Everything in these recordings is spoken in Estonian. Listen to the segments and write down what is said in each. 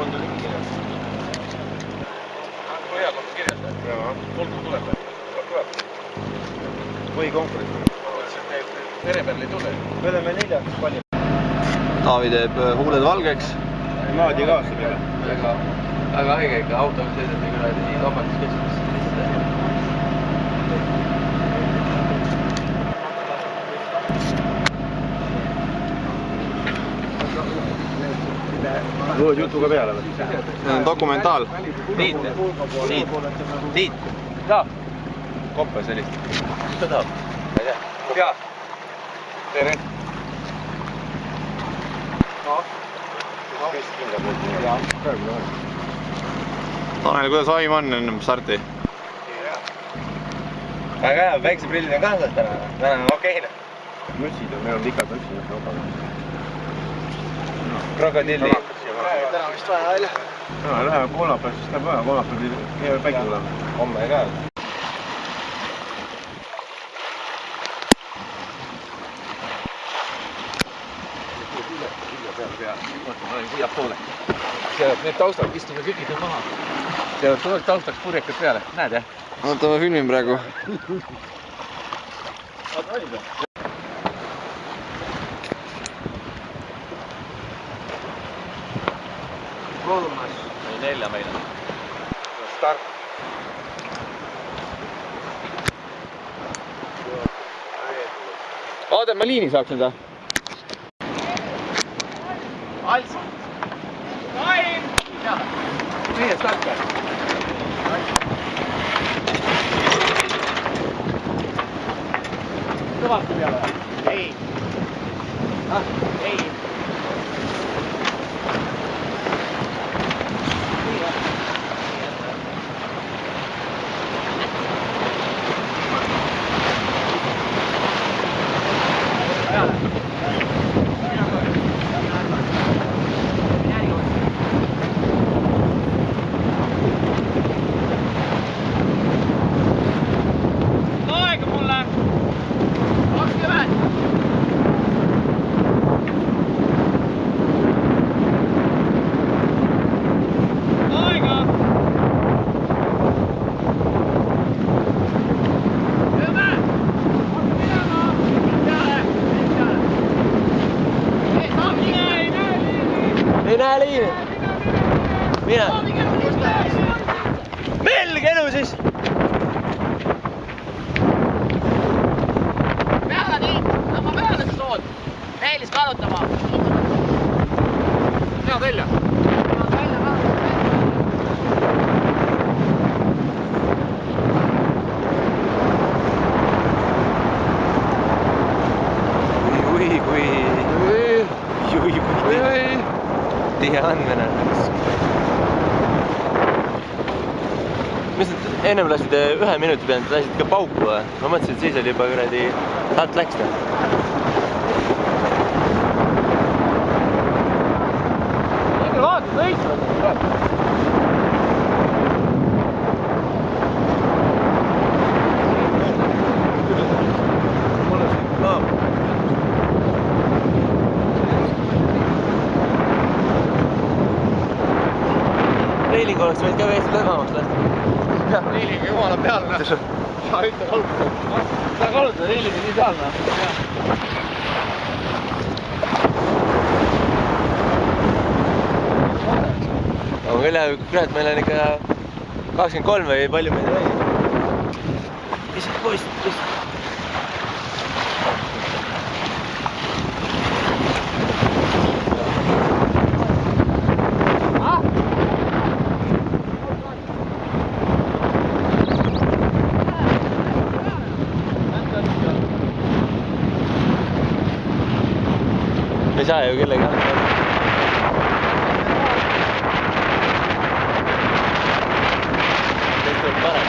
On ta mingi kirjas? Kui hea kohta kirjas? Jaa. Olgu tuleb või? Tuleb. Või konkurents? Verepeal ei tule. Me oleme 4 palju. Taavi teeb huuled valgeks. Laadi kaasa peale. Väga õige ikka, autoga sõidate küll kaubanduskeskusesse. Lood jutuga peale või? See on dokumentaal. Tiit. Tahab? Koppe sellist. Mis ta tahab? Ma ei tea. Pea. Tere. Tanel, kuidas aim on ennem starti? Väga hea, päikseprillid on kaasas täna. Täna on okei. Müssid on, meil on pikad müssid. Krokodilli. Täna vist vaja välja. Läheme kolmapäev, siis läheb vaja. Kolmapäev ei ole päike tulema. Homme ka. Need taustad istume sügid maha. Tuleb taustaks purjekad peale. Näed jah? Oota, ma filmin praegu. Kolmas. 4 meil on. Start. Oota, ma liini saaks nüüd. Alts. Time. Meie start. Kõvasti peale. Ei. Ei. Ei näe liini. Mine. Melge elu siis. Peale nii, tõmba peale sa sood. Meelis kallutama. Head välja. Tihe andmine. Mis nüüd ennem lasid 1 minuti pealt, lasid ka pauku või? Ma mõtlesin, et siis oli juba kuradi taht läks ta. Ikka vaatad võistled. Reiling oleks võinud ka veest lõdvamaks lasta. Reiling jumala peal. Sa ütle kallutada. Sa kallutada, reiling on nii peal. Aga küll jah, kurat, meil on ikka 23 või palju meid oli. Isegi poist. Me ei saa ju kellegi anda. Teist tuleb parem.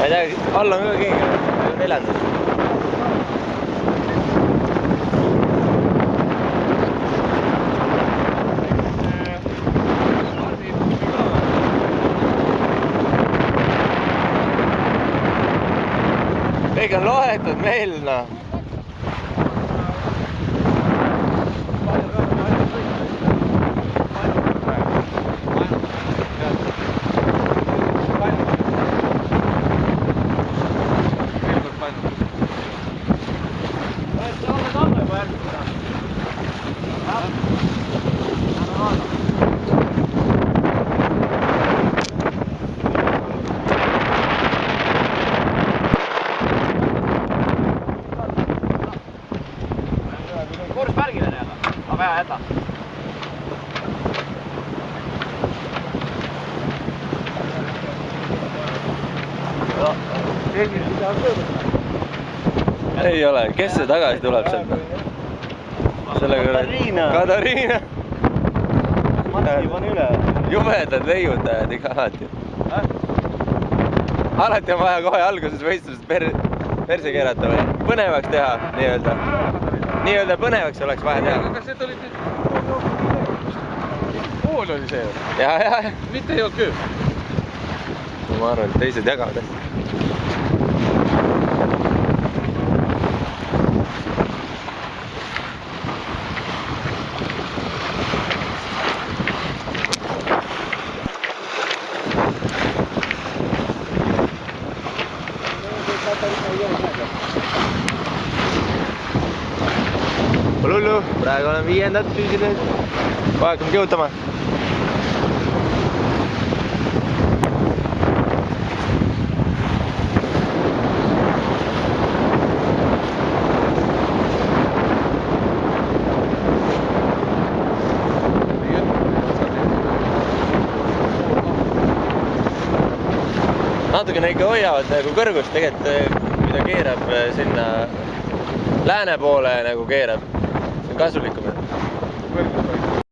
ma ei tea, all on ka keegi neljandad. kõik on loetud meil, noh. Kursmärgile nii-öelda, aga hea jäta. ei ole, kes see tagasi tuleb sealt? Katariina. Mati pani üle. Jubedad leiutajad ikka alati. Alati on vaja kohe alguses võistlusest perse keerata või põnevaks teha, nii-öelda. Nii-öelda põnevaks oleks vaja teha. Aga see oli nüüd... Pool oli see ju. Ja. Mitte ei olnud küll. Ma arvan, et teised jagavad. Pole hullu, praegu olen 5. püüsinud. Kohe hakkame kihutama. Natukene ikka hoiavad nagu kõrgust, tegelikult kui ta keerab sinna lääne poole nagu keerab, see on kasulikum.